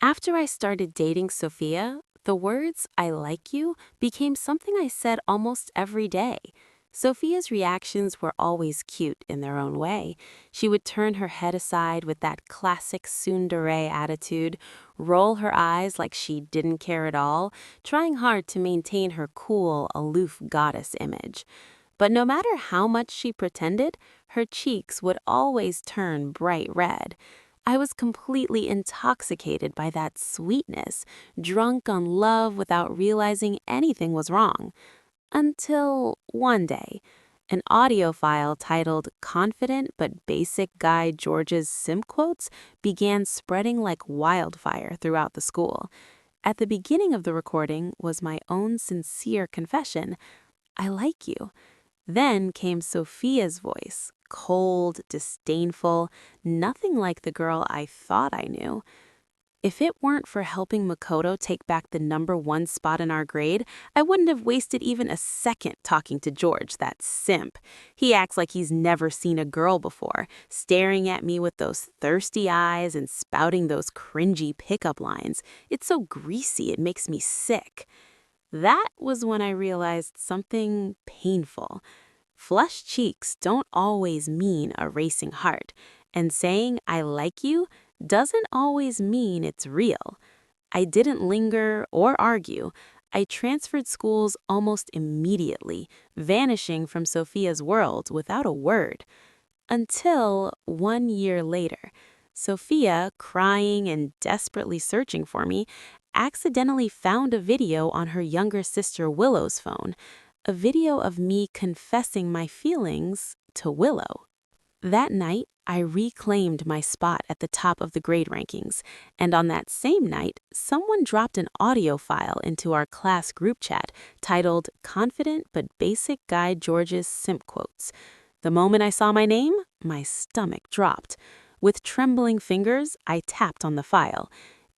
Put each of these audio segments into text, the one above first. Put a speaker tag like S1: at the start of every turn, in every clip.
S1: After I started dating Sophia, the words "I like you" became something I said almost every day. Sophia's reactions were always cute in their own way. She would turn her head aside with that classic tsundere attitude, roll her eyes like she didn't care at all, trying hard to maintain her cool, aloof goddess image. But no matter how much she pretended, her cheeks would always turn bright red. I was completely intoxicated by that sweetness, drunk on love without realizing anything was wrong. Until one day, an audio file titled Confident but Basic Guy George's Simp Quotes began spreading like wildfire throughout the school. At the beginning of the recording was my own sincere confession, "I like you." Then came Sophia's voice, cold, disdainful, nothing like the girl I thought I knew. If it weren't for helping Makoto take back the #1 spot in our grade, I wouldn't have wasted even a second talking to George, that simp. He acts like he's never seen a girl before, staring at me with those thirsty eyes and spouting those cringy pickup lines. It's so greasy, it makes me sick. That was when I realized something painful. Flushed cheeks don't always mean a racing heart, and saying "I like you" doesn't always mean it's real. I didn't linger or argue. I transferred schools almost immediately, vanishing from Sophia's world without a word. Until 1 year later, Sophia, crying and desperately searching for me, accidentally found a video on her younger sister Willow's phone, a video of me confessing my feelings to Willow. That night, I reclaimed my spot at the top of the grade rankings, and on that same night, someone dropped an audio file into our class group chat titled Confident but Basic Guy George's Simp Quotes. The moment I saw my name, my stomach dropped. With trembling fingers, I tapped on the file.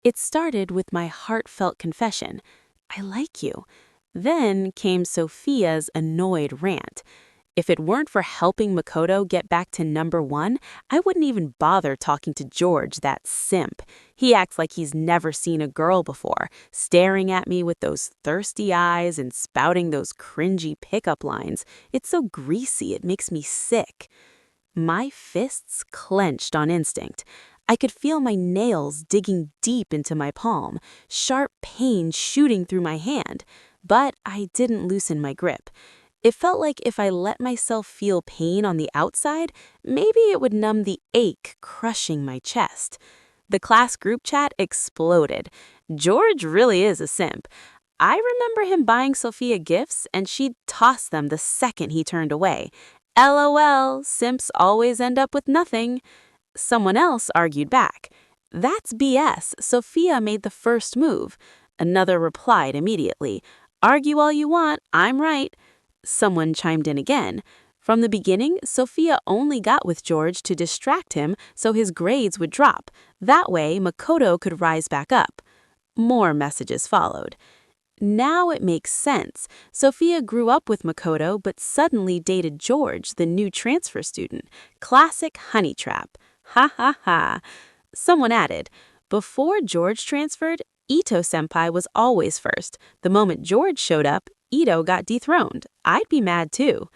S1: It started with my heartfelt confession, "I like you." Then came Sophia's annoyed rant. If it weren't for helping Makoto get back to #1, I wouldn't even bother talking to George, that simp. He acts like he's never seen a girl before, staring at me with those thirsty eyes and spouting those cringy pickup lines. It's so greasy, it makes me sick. My fists clenched on instinct. I could feel my nails digging deep into my palm, sharp pain shooting through my hand, but I didn't loosen my grip. It felt like if I let myself feel pain on the outside, maybe it would numb the ache crushing my chest. The class group chat exploded. George really is a simp. I remember him buying Sophia gifts, and she'd toss them the second he turned away. LOL, simps always end up with nothing. Someone else argued back. "That's BS. Sophia made the first move." Another replied immediately. "Argue all you want, I'm right." Someone chimed in again. From the beginning, Sophia only got with George to distract him so his grades would drop. That way, Makoto could rise back up. More messages followed. Now it makes sense. Sophia grew up with Makoto but suddenly dated George, the new transfer student. Classic honey trap. Ha ha ha. Someone added, "Before George transferred, Ito-senpai was always first. The moment George showed up, Ito got dethroned. I'd be mad too."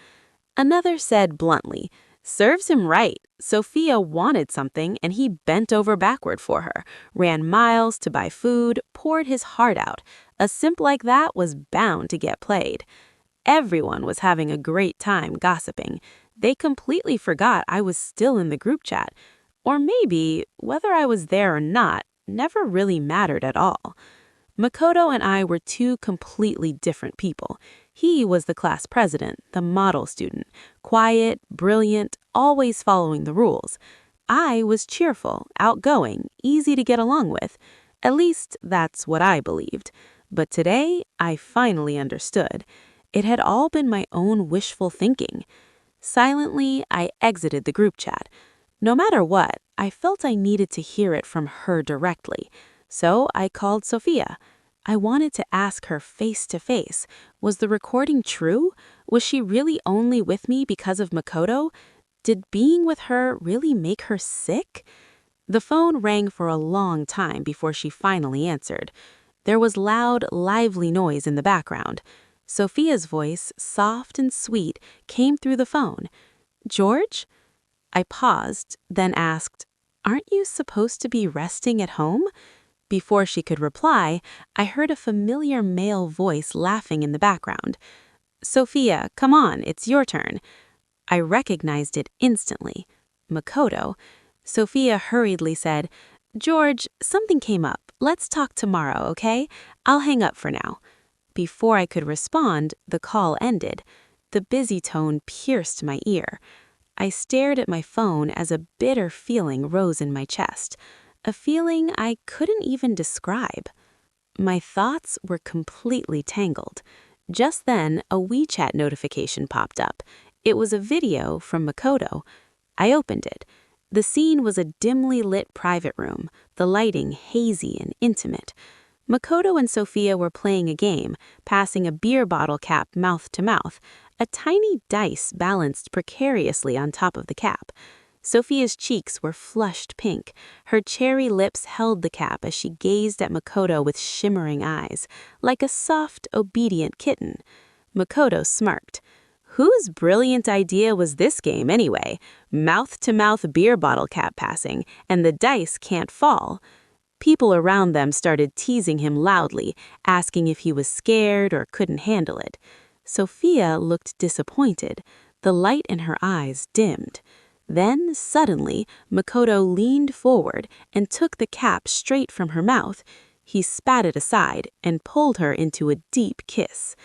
S1: Another said bluntly, "Serves him right. Sophia wanted something and he bent over backward for her, ran miles to buy food, poured his heart out. A simp like that was bound to get played." Everyone was having a great time gossiping. They completely forgot I was still in the group chat. Or maybe, whether I was there or not, never really mattered at all. Makoto and I were two completely different people. He was the class president, the model student, quiet, brilliant, always following the rules. I was cheerful, outgoing, easy to get along with. At least, that's what I believed. But today, I finally understood. It had all been my own wishful thinking. Silently, I exited the group chat. No matter what, I felt I needed to hear it from her directly. So I called Sophia. I wanted to ask her face to face. Was the recording true? Was she really only with me because of Makoto? Did being with her really make her sick? The phone rang for a long time before she finally answered. There was loud, lively noise in the background. Sophia's voice, soft and sweet, came through the phone. "George?" I paused, then asked, "Aren't you supposed to be resting at home?" Before she could reply, I heard a familiar male voice laughing in the background. "Sophia, come on, it's your turn." I recognized it instantly. Makoto. Sophia hurriedly said, "George, something came up. Let's talk tomorrow, okay? I'll hang up for now." Before I could respond, the call ended. The busy tone pierced my ear. I stared at my phone as a bitter feeling rose in my chest, a feeling I couldn't even describe. My thoughts were completely tangled. Just then, a WeChat notification popped up. It was a video from Makoto. I opened it. The scene was a dimly lit private room, the lighting hazy and intimate. Makoto and Sophia were playing a game, passing a beer bottle cap mouth to mouth. A tiny dice balanced precariously on top of the cap. Sophia's cheeks were flushed pink. Her cherry lips held the cap as she gazed at Makoto with shimmering eyes, like a soft, obedient kitten. Makoto smirked. Whose brilliant idea was this game anyway? Mouth-to-mouth beer bottle cap passing, and the dice can't fall. People around them started teasing him loudly, asking if he was scared or couldn't handle it. Sophia looked disappointed. The light in her eyes dimmed. Then, suddenly, Makoto leaned forward and took the cap straight from her mouth. He spat it aside and pulled her into a deep kiss.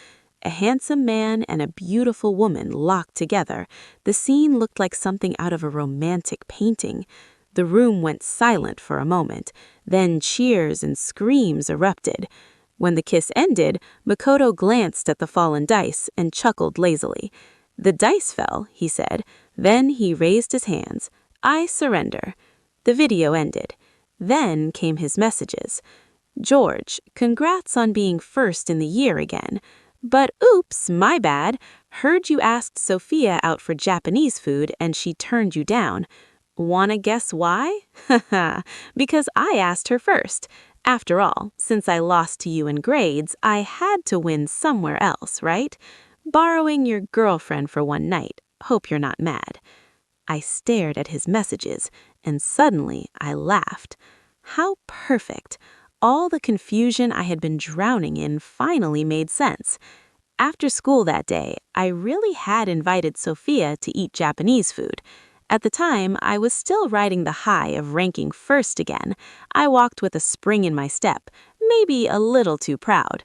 S1: A handsome man and a beautiful woman locked together. The scene looked like something out of a romantic painting. The room went silent for a moment. Then cheers and screams erupted. When the kiss ended, Makoto glanced at the fallen dice and chuckled lazily. "The dice fell," he said. Then he raised his hands. "I surrender." The video ended. Then came his messages. "George, congrats on being first in the year again. But oops, my bad. Heard you asked Sophia out for Japanese food and she turned you down. Wanna guess why? Haha, because I asked her first. After all, since I lost to you in grades, I had to win somewhere else, right? Borrowing your girlfriend for one night. Hope you're not mad." I stared at his messages, and suddenly I laughed. How perfect! All the confusion I had been drowning in finally made sense. After school that day, I really had invited Sophia to eat Japanese food. At the time, I was still riding the high of ranking first again. I walked with a spring in my step, maybe a little too proud.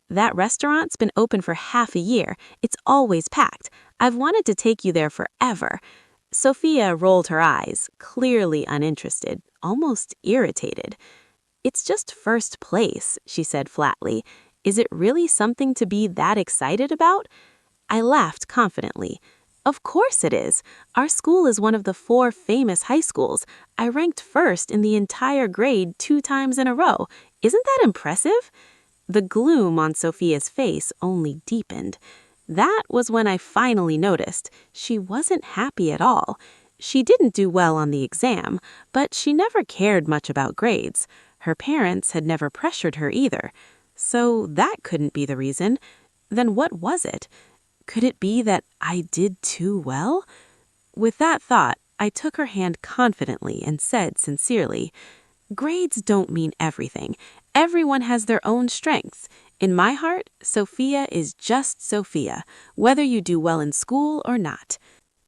S1: "That restaurant's been open for half a year. It's always packed. I've wanted to take you there forever." Sophia rolled her eyes, clearly uninterested, almost irritated. "It's just first place," she said flatly. "Is it really something to be that excited about?" I laughed confidently. "Of course it is. Our school is one of the 4 famous high schools. I ranked first in the entire grade 2 times in a row. Isn't that impressive?" The gloom on Sophia's face only deepened. That was when I finally noticed she wasn't happy at all. She didn't do well on the exam, but she never cared much about grades. Her parents had never pressured her either. So that couldn't be the reason. Then what was it? Could it be that I did too well? With that thought, I took her hand confidently and said sincerely, "Grades don't mean everything. Everyone has their own strengths. In my heart, Sophia is just Sophia, whether you do well in school or not.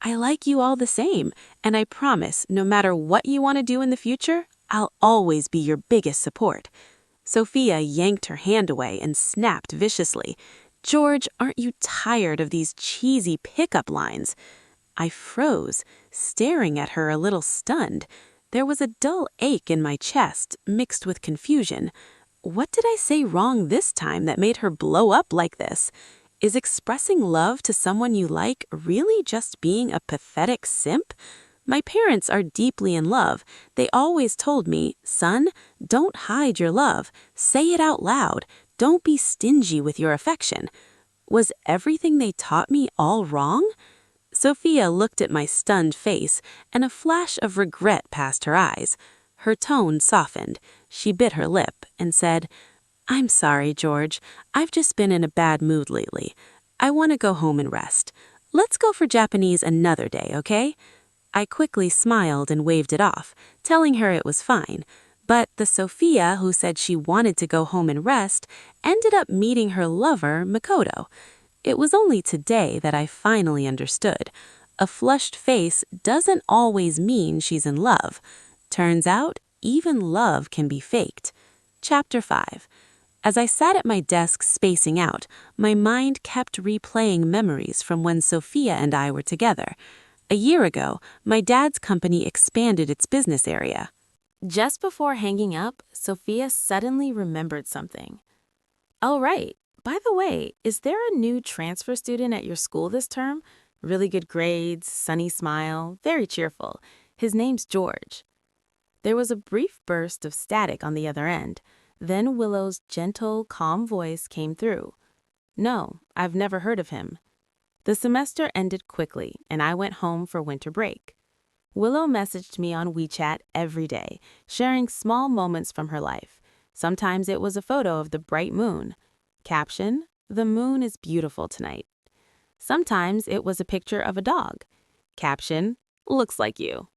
S1: I like you all the same, and I promise no matter what you want to do in the future, I'll always be your biggest support." Sophia yanked her hand away and snapped viciously. "George, aren't you tired of these cheesy pickup lines?" I froze, staring at her a little stunned. There was a dull ache in my chest, mixed with confusion. What did I say wrong this time that made her blow up like this? Is expressing love to someone you like really just being a pathetic simp? My parents are deeply in love. They always told me, "Son, don't hide your love. Say it out loud. Don't be stingy with your affection." Was everything they taught me all wrong? Sophia looked at my stunned face, and a flash of regret passed her eyes. Her tone softened. She bit her lip and said, "I'm sorry, George. I've just been in a bad mood lately. I want to go home and rest. Let's go for Japanese another day, okay?" I quickly smiled and waved it off, telling her it was fine. But the Sophia who said she wanted to go home and rest ended up meeting her lover, Makoto. It was only today that I finally understood. A flushed face doesn't always mean she's in love. Turns out, even love can be faked. Chapter 5. As I sat at my desk spacing out, my mind kept replaying memories from when Sophia and I were together. A year ago, my dad's company expanded its business area. Just before hanging up, Sophia suddenly remembered something. "Oh, right. By the way, is there a new transfer student at your school this term? Really good grades, sunny smile, very cheerful. His name's George." There was a brief burst of static on the other end. Then Willow's gentle, calm voice came through. "No, I've never heard of him." The semester ended quickly, and I went home for winter break. Willow messaged me on WeChat every day, sharing small moments from her life. Sometimes it was a photo of the bright moon. Caption, "The moon is beautiful tonight." Sometimes it was a picture of a dog. Caption, "Looks like you."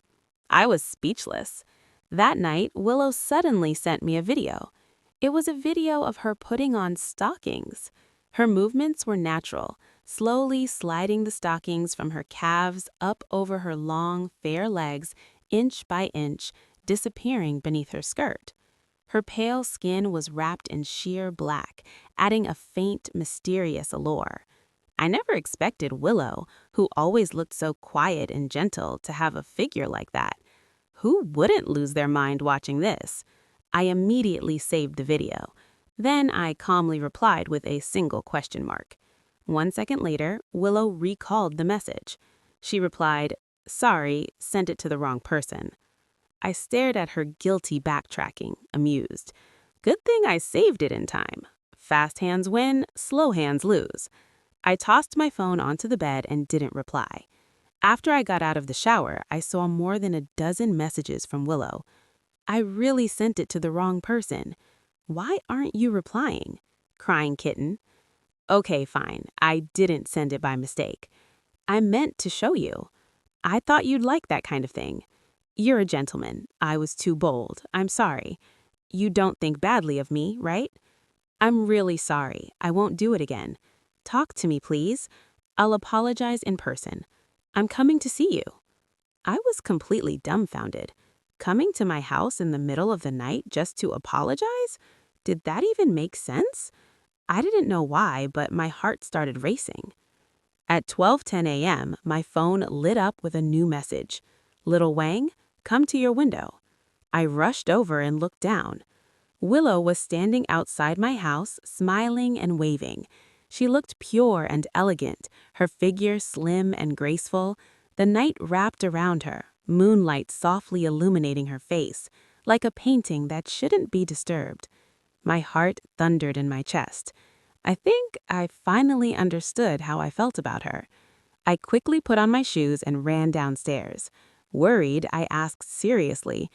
S1: I was speechless. That night, Willow suddenly sent me a video. It was a video of her putting on stockings. Her movements were natural, slowly sliding the stockings from her calves up over her long, fair legs, inch by inch, disappearing beneath her skirt. Her pale skin was wrapped in sheer black, adding a faint, mysterious allure. I never expected Willow, who always looked so quiet and gentle, to have a figure like that. Who wouldn't lose their mind watching this? I immediately saved the video. Then I calmly replied with a single question mark. 1 second later, Willow recalled the message. She replied, "Sorry, sent it to the wrong person." I stared at her guilty backtracking, amused. Good thing I saved it in time. Fast hands win, slow hands lose. I tossed my phone onto the bed and didn't reply. After I got out of the shower, I saw more than a dozen messages from Willow. "I really sent it to the wrong person. Why aren't you replying?" Crying kitten. "Okay, fine. I didn't send it by mistake. I meant to show you. I thought you'd like that kind of thing. You're a gentleman. I was too bold. I'm sorry. You don't think badly of me, right? I'm really sorry. I won't do it again. Talk to me, please. I'll apologize in person. I'm coming to see you." I was completely dumbfounded. Coming to my house in the middle of the night just to apologize? Did that even make sense? I didn't know why, but my heart started racing. At 12:10 a.m., my phone lit up with a new message. "Little Wang, come to your window." I rushed over and looked down. Willow was standing outside my house, smiling and waving. She looked pure and elegant, her figure slim and graceful. The night wrapped around her, moonlight softly illuminating her face, like a painting that shouldn't be disturbed. My heart thundered in my chest. I think I finally understood how I felt about her. I quickly put on my shoes and ran downstairs. Worried, I asked seriously,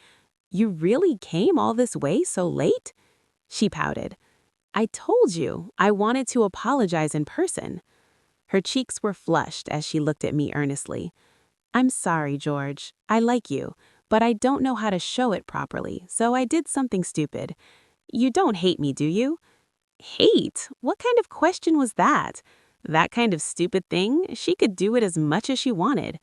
S1: "You really came all this way so late?" She pouted. "I told you I wanted to apologize in person." Her cheeks were flushed as she looked at me earnestly. "I'm sorry, George. I like you, but I don't know how to show it properly, so I did something stupid. You don't hate me, do you?" Hate? What kind of question was that? That kind of stupid thing? She could do it as much as she wanted.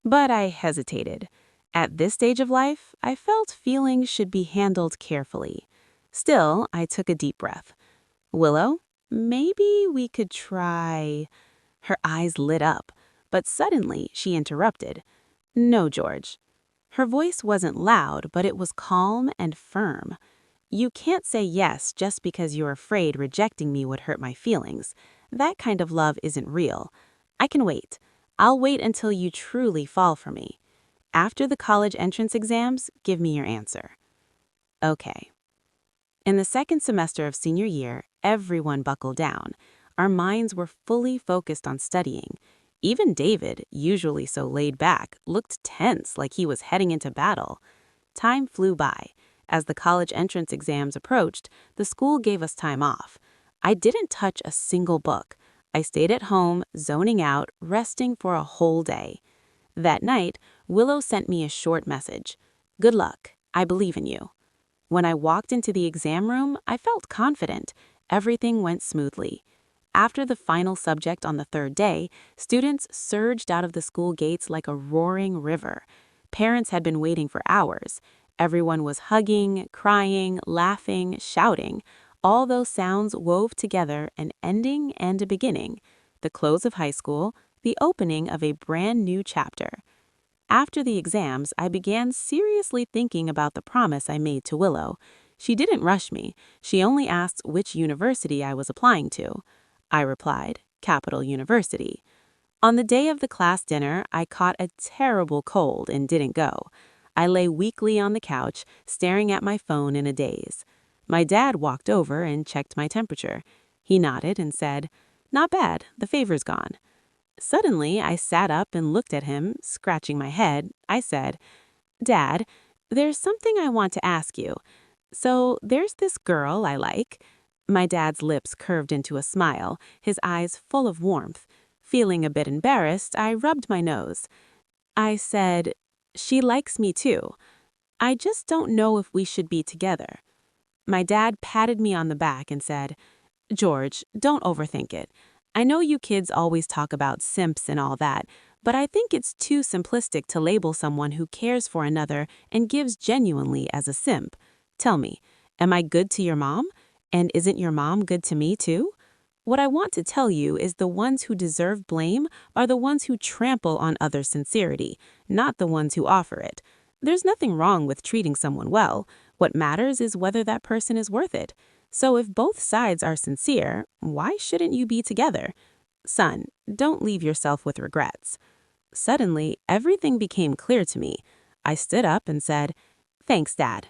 S1: But I hesitated. At this stage of life, I felt feelings should be handled carefully. Still, I took a deep breath. "Willow, maybe we could try." Her eyes lit up, but suddenly she interrupted. "No, George." Her voice wasn't loud, but it was calm and firm. "You can't say yes just because you're afraid rejecting me would hurt my feelings. That kind of love isn't real. I can wait. I'll wait until you truly fall for me. After the college entrance exams, give me your answer." Okay. In the second semester of senior year, everyone buckled down. Our minds were fully focused on studying. Even David, usually so laid back, looked tense like he was heading into battle. Time flew by. As the college entrance exams approached, the school gave us time off. I didn't touch a single book. I stayed at home, zoning out, resting for a whole day. That night, Willow sent me a short message. "Good luck. I believe in you." When I walked into the exam room, I felt confident. Everything went smoothly. After the final subject on the third day, students surged out of the school gates like a roaring river. Parents had been waiting for hours. Everyone was hugging, crying, laughing, shouting. All those sounds wove together an ending and a beginning. The close of high school, the opening of a brand new chapter. After the exams, I began seriously thinking about the promise I made to Willow. She didn't rush me. She only asked which university I was applying to. I replied, Capital University. On the day of the class dinner, I caught a terrible cold and didn't go. I lay weakly on the couch, staring at my phone in a daze. My dad walked over and checked my temperature. He nodded and said, "Not bad, the fever's gone." Suddenly, I sat up and looked at him, scratching my head. I said, "Dad, there's something I want to ask you. So, there's this girl I like." My dad's lips curved into a smile, his eyes full of warmth. Feeling a bit embarrassed, I rubbed my nose. I said, "She likes me too. I just don't know if we should be together." My dad patted me on the back and said, "George, don't overthink it. I know you kids always talk about simps and all that, but I think it's too simplistic to label someone who cares for another and gives genuinely as a simp. Tell me, am I good to your mom? And isn't your mom good to me too? What I want to tell you is the ones who deserve blame are the ones who trample on others' sincerity, not the ones who offer it. There's nothing wrong with treating someone well. What matters is whether that person is worth it. So if both sides are sincere, why shouldn't you be together? Son, don't leave yourself with regrets." Suddenly, everything became clear to me. I stood up and said, "Thanks, Dad."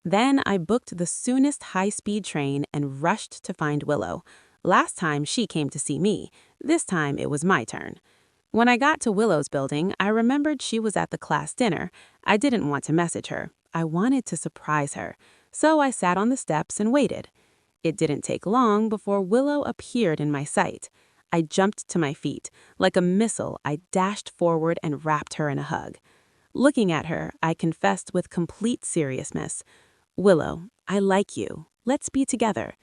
S1: Then I booked the soonest high-speed train and rushed to find Willow. Last time she came to see me. This time it was my turn. When I got to Willow's building, I remembered she was at the class dinner. I didn't want to message her. I wanted to surprise her. So I sat on the steps and waited. It didn't take long before Willow appeared in my sight. I jumped to my feet. Like a missile, I dashed forward and wrapped her in a hug. Looking at her, I confessed with complete seriousness, "Willow, I like you. Let's be together."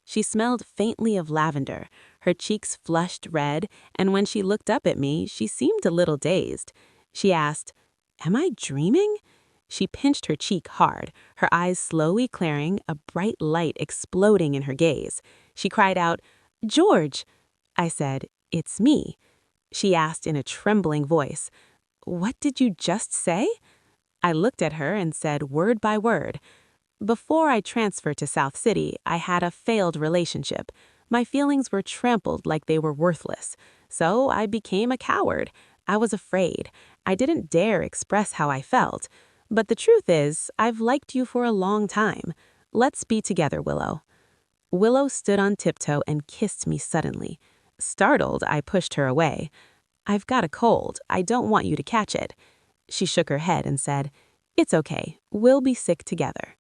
S1: She smelled faintly of lavender. Her cheeks flushed red, and when she looked up at me, she seemed a little dazed. She asked, "Am I dreaming?" She pinched her cheek hard, her eyes slowly clearing, a bright light exploding in her gaze. She cried out, "George!" I said, "It's me." She asked in a trembling voice, "What did you just say?" I looked at her and said word by word, "Before I transferred to South City, I had a failed relationship. My feelings were trampled like they were worthless. So I became a coward. I was afraid. I didn't dare express how I felt. But the truth is, I've liked you for a long time. Let's be together, Willow." Willow stood on tiptoe and kissed me suddenly. Startled, I pushed her away. "I've got a cold. I don't want you to catch it." She shook her head and said, "It's okay. We'll be sick together."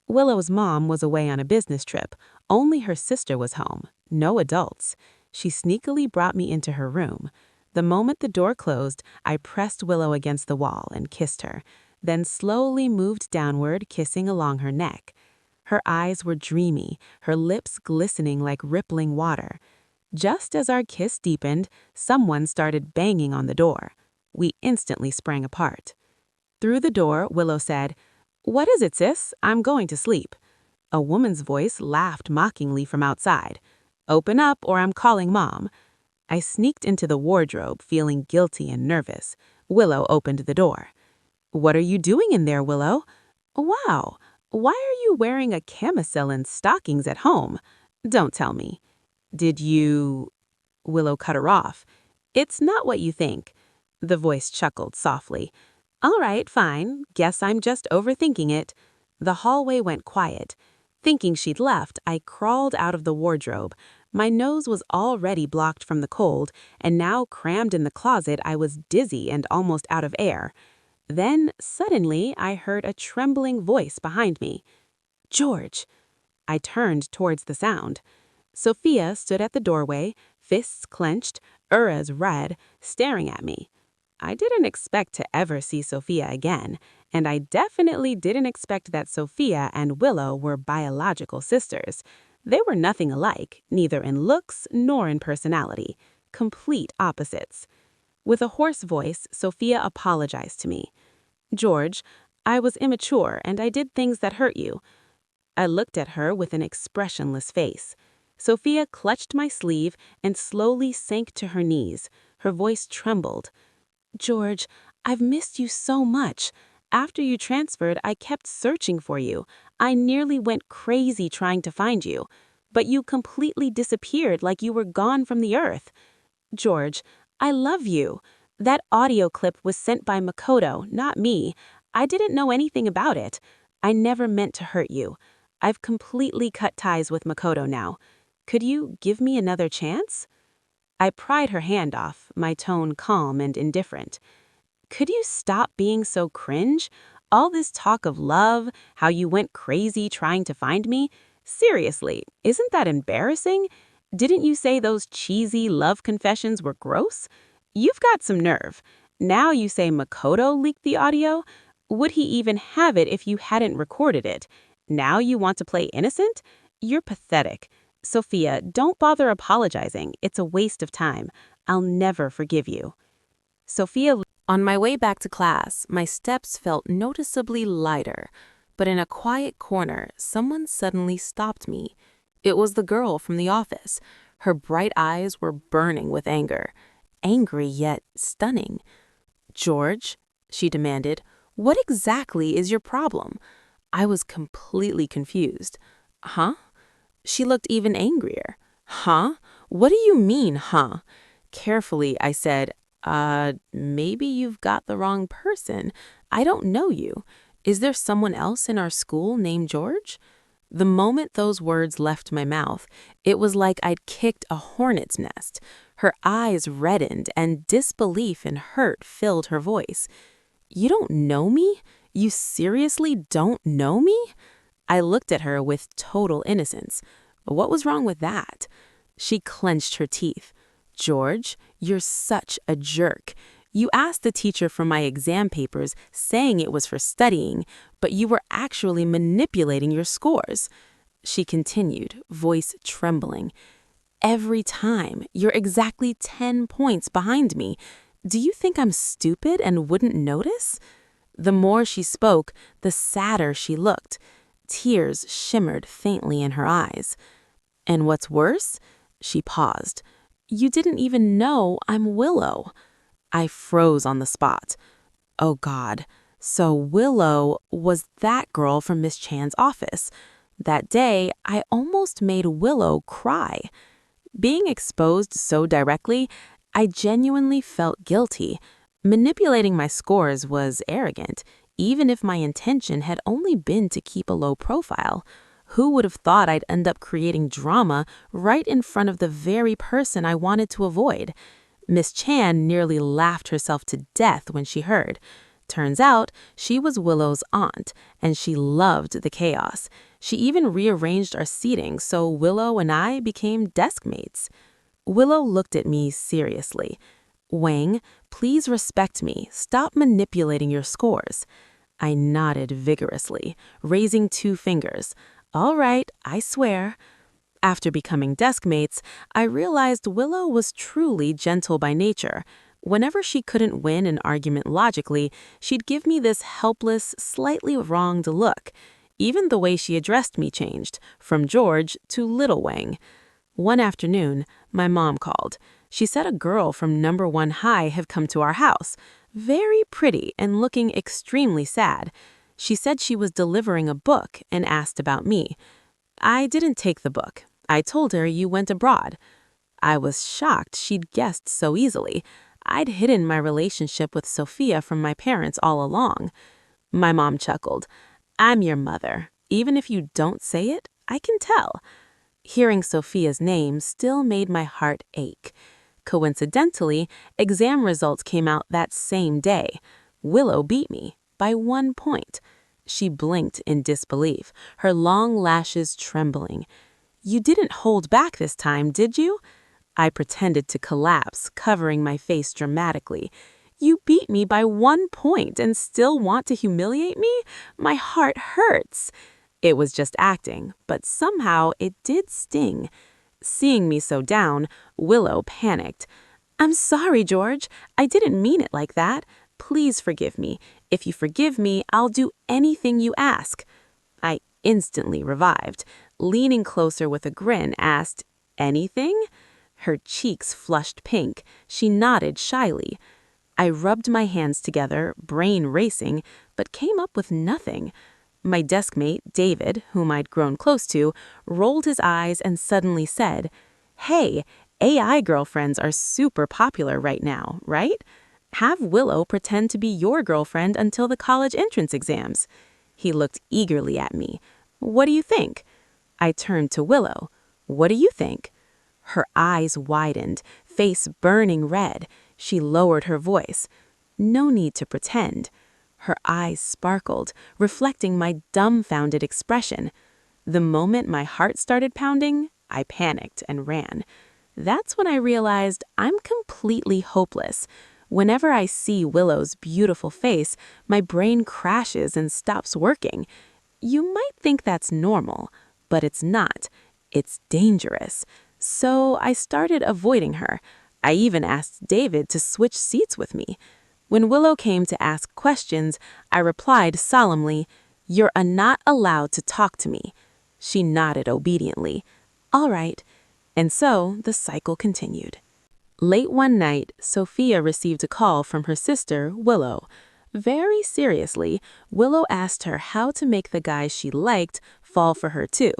S1: Willow's mom was away on a business trip. Only her sister was home. No adults. She sneakily brought me into her room. The moment the door closed, I pressed Willow against the wall and kissed her, then slowly moved downward, kissing along her neck. Her eyes were dreamy, her lips glistening like rippling water. Just as our kiss deepened, someone started banging on the door. We instantly sprang apart. Through the door, Willow said, "What is it, sis? I'm going to sleep." A woman's voice laughed mockingly from outside. "Open up or I'm calling Mom." I sneaked into the wardrobe, feeling guilty and nervous. Willow opened the door. "What are you doing in there, Willow?" "Wow, why are you wearing a camisole and stockings at home?" "Don't tell me." "Did you—" Willow cut her off. "It's not what you think." The voice chuckled softly. "All right, fine. Guess I'm just overthinking it." The hallway went quiet. Thinking she'd left, I crawled out of the wardrobe. My nose was already blocked from the cold, and now crammed in the closet I was dizzy and almost out of air. Then, suddenly, I heard a trembling voice behind me. "George." I turned towards the sound. Sophia stood at the doorway, fists clenched, uras red, staring at me. I didn't expect to ever see Sophia again, and I definitely didn't expect that Sophia and Willow were biological sisters. They were nothing alike, neither in looks nor in personality. Complete opposites. With a hoarse voice, Sophia apologized to me. "George, I was immature and I did things that hurt you." I looked at her with an expressionless face. Sophia clutched my sleeve and slowly sank to her knees. Her voice trembled. "George, I've missed you so much. After you transferred, I kept searching for you. I nearly went crazy trying to find you. But you completely disappeared like you were gone from the earth. George, I love you. That audio clip was sent by Makoto, not me. I didn't know anything about it. I never meant to hurt you. I've completely cut ties with Makoto now. Could you give me another chance?" I pried her hand off, my tone calm and indifferent. "Could you stop being so cringe? All this talk of love, how you went crazy trying to find me? Seriously, isn't that embarrassing? Didn't you say those cheesy love confessions were gross? You've got some nerve. Now you say Makoto leaked the audio? Would he even have it if you hadn't recorded it? Now you want to play innocent? You're pathetic. Sophia, don't bother apologizing. It's a waste of time. I'll never forgive you." Sophia. On my way back to class, my steps felt noticeably lighter, but in a quiet corner, someone suddenly stopped me. It was the girl from the office. Her bright eyes were burning with anger. Angry yet stunning. "George," she demanded, "what exactly is your problem?" I was completely confused. "Huh?" She looked even angrier. "Huh? What do you mean, huh?" Carefully, I said, maybe you've got the wrong person. I don't know you. Is there someone else in our school named George?" The moment those words left my mouth, it was like I'd kicked a hornet's nest. Her eyes reddened and disbelief and hurt filled her voice. "You don't know me? You seriously don't know me?" I looked at her with total innocence. What was wrong with that? She clenched her teeth. "George, you're such a jerk. You asked the teacher for my exam papers, saying it was for studying, but you were actually manipulating your scores." She continued, voice trembling. "Every time, you're exactly 10 points behind me. Do you think I'm stupid and wouldn't notice?" The more she spoke, the sadder she looked. Tears shimmered faintly in her eyes. "And what's worse?" She paused. "You didn't even know I'm Willow." I froze on the spot. Oh God. So Willow was that girl from Miss Chan's office. That day, I almost made Willow cry. Being exposed so directly, I genuinely felt guilty. Manipulating my scores was arrogant, even if my intention had only been to keep a low profile. Who would have thought I'd end up creating drama right in front of the very person I wanted to avoid? Miss Chan nearly laughed herself to death when she heard. Turns out, she was Willow's aunt, and she loved the chaos. She even rearranged our seating so Willow and I became desk mates. Willow looked at me seriously. "Wang, please respect me. Stop manipulating your scores." I nodded vigorously, raising 2 fingers. "All right, I swear." After becoming desk mates, I realized Willow was truly gentle by nature. Whenever she couldn't win an argument logically, she'd give me this helpless, slightly wronged look. Even the way she addressed me changed, from George to Little Wang. One afternoon, my mom called. She said a girl from number 1 High had come to our house. Very pretty and looking extremely sad. She said she was delivering a book and asked about me. I didn't take the book. I told her you went abroad. I was shocked she'd guessed so easily. I'd hidden my relationship with Sophia from my parents all along. My mom chuckled. "I'm your mother. Even if you don't say it, I can tell." Hearing Sophia's name still made my heart ache. Coincidentally, exam results came out that same day. Willow beat me by 1 point. She blinked in disbelief, her long lashes trembling. You didn't hold back this time, did you? I pretended to collapse, covering my face dramatically. You beat me by 1 point and still want to humiliate me? My heart hurts. It was just acting, but somehow it did sting. Seeing me so down, Willow panicked. I'm sorry, George. I didn't mean it like that. Please forgive me. If you forgive me, I'll do anything you ask. I instantly revived. Leaning closer with a grin, asked, Anything? Her cheeks flushed pink. She nodded shyly. I rubbed my hands together, brain racing, but came up with nothing. My deskmate, David, whom I'd grown close to, rolled his eyes and suddenly said, Hey, AI girlfriends are super popular right now, right? Have Willow pretend to be your girlfriend until the college entrance exams. He looked eagerly at me. What do you think? I turned to Willow. What do you think? Her eyes widened, face burning red. She lowered her voice. No need to pretend. Her eyes sparkled, reflecting my dumbfounded expression. The moment my heart started pounding, I panicked and ran. That's when I realized I'm completely hopeless. Whenever I see Willow's beautiful face, my brain crashes and stops working. You might think that's normal, but it's not. It's dangerous. So I started avoiding her. I even asked David to switch seats with me. When Willow came to ask questions, I replied solemnly, You're not allowed to talk to me. She nodded obediently. All right. And so the cycle continued. Late one night, Sophia received a call from her sister, Willow. Very seriously, Willow asked her how to make the guy she liked fall for her too.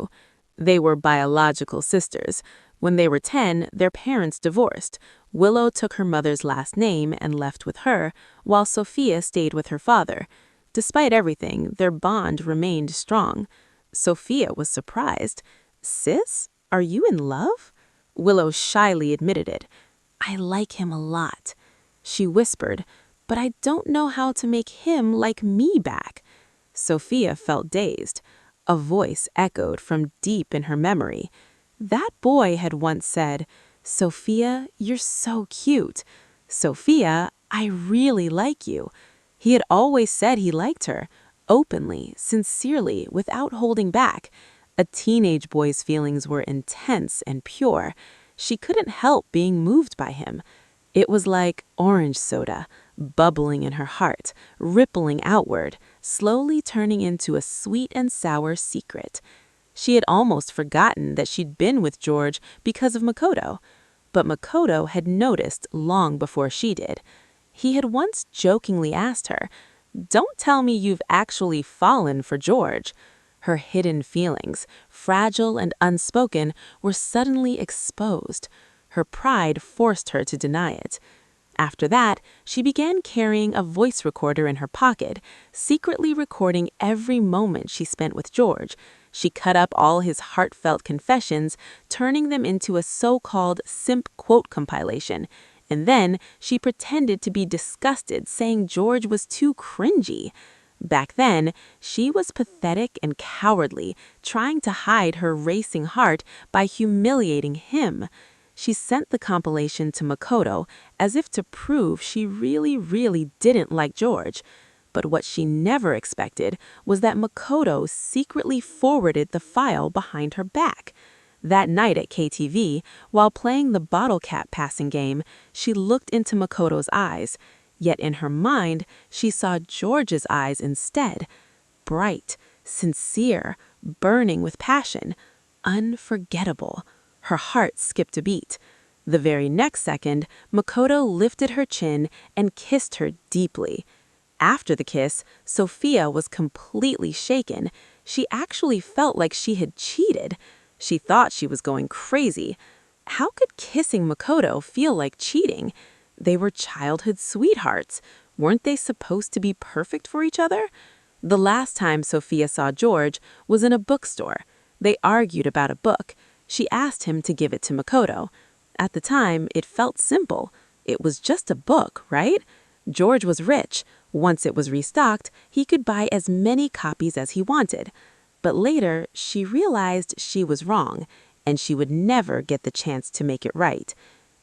S1: They were biological sisters. When they were 10, their parents divorced. Willow took her mother's last name and left with her, while Sophia stayed with her father. Despite everything, their bond remained strong. Sophia was surprised. Sis, are you in love? Willow shyly admitted it. I like him a lot. She whispered, but I don't know how to make him like me back. Sophia felt dazed. A voice echoed from deep in her memory. That boy had once said, Sophia, you're so cute. Sophia, I really like you. He had always said he liked her, openly, sincerely, without holding back. A teenage boy's feelings were intense and pure. She couldn't help being moved by him. It was like orange soda, bubbling in her heart, rippling outward, slowly turning into a sweet and sour secret. She had almost forgotten that she'd been with George because of Makoto. But Makoto had noticed long before she did. He had once jokingly asked her, Don't tell me you've actually fallen for George. Her hidden feelings, fragile and unspoken, were suddenly exposed. Her pride forced her to deny it. After that, she began carrying a voice recorder in her pocket, secretly recording every moment she spent with George. She cut up all his heartfelt confessions, turning them into a so-called simp quote compilation. And then she pretended to be disgusted, saying George was too cringy. Back then, she was pathetic and cowardly, trying to hide her racing heart by humiliating him. She sent the compilation to Makoto as if to prove she really didn't like George. But what she never expected was that Makoto secretly forwarded the file behind her back. That night at KTV, while playing the bottle cap passing game, she looked into Makoto's eyes. Yet in her mind, she saw George's eyes instead. Bright, sincere, burning with passion. Unforgettable. Her heart skipped a beat. The very next second, Makoto lifted her chin and kissed her deeply. After the kiss, Sophia was completely shaken. She actually felt like she had cheated. She thought she was going crazy. How could kissing Makoto feel like cheating? They were childhood sweethearts. Weren't they supposed to be perfect for each other? The last time Sophia saw George was in a bookstore. They argued about a book. She asked him to give it to Makoto. At the time, it felt simple. It was just a book, right? George was rich. Once it was restocked, he could buy as many copies as he wanted. But later, she realized she was wrong, and she would never get the chance to make it right.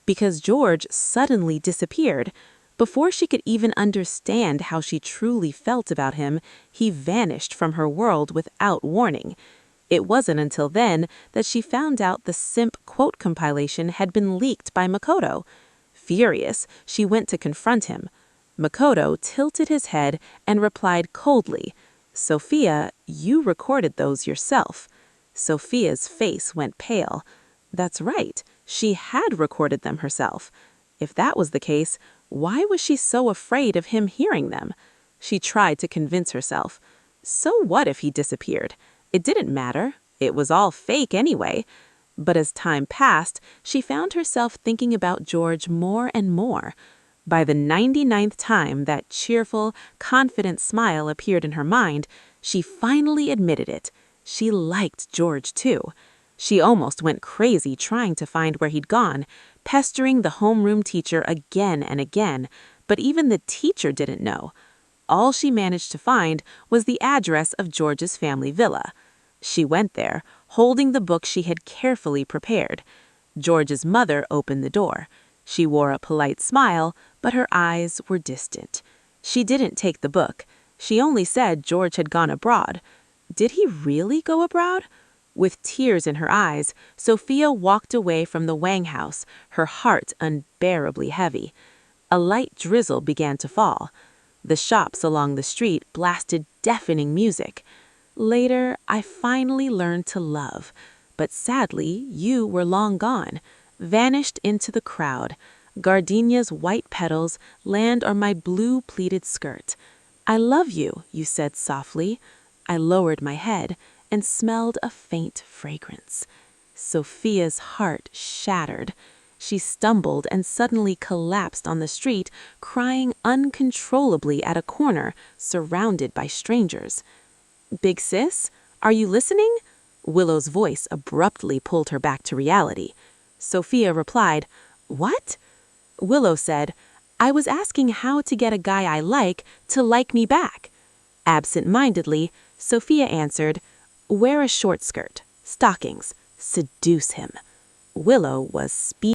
S1: Because George suddenly disappeared. Before she could even understand how she truly felt about him, he vanished from her world without warning. It wasn't until then that she found out the simp quote compilation had been leaked by Makoto. Furious, she went to confront him. Makoto tilted his head and replied coldly, "Sophia, you recorded those yourself." Sophia's face went pale. That's right, she had recorded them herself. If that was the case, why was she so afraid of him hearing them? She tried to convince herself. So what if he disappeared? It didn't matter. It was all fake anyway. But as time passed, she found herself thinking about George more and more. By the 99th time that cheerful, confident smile appeared in her mind, she finally admitted it. She liked George too. She almost went crazy trying to find where he'd gone, pestering the homeroom teacher again and again, but even the teacher didn't know. All she managed to find was the address of George's family villa. She went there, holding the book she had carefully prepared. George's mother opened the door. She wore a polite smile, but her eyes were distant. She didn't take the book. She only said George had gone abroad. Did he really go abroad? With tears in her eyes, Sophia walked away from the Wang house, her heart unbearably heavy. A light drizzle began to fall. The shops along the street blasted deafening music. Later, I finally learned to love, but sadly, you were long gone, vanished into the crowd. Gardenia's white petals land on my blue pleated skirt. I love you, you said softly. I lowered my head and smelled a faint fragrance. Sophia's heart shattered. She stumbled and suddenly collapsed on the street, crying uncontrollably at a corner, surrounded by strangers. "Big sis, are you listening?" Willow's voice abruptly pulled her back to reality. Sophia replied, "What?" Willow said, "I was asking how to get a guy I like to like me back." Absent-mindedly, Sophia answered, "Wear a short skirt, stockings, seduce him." Willow was speechless.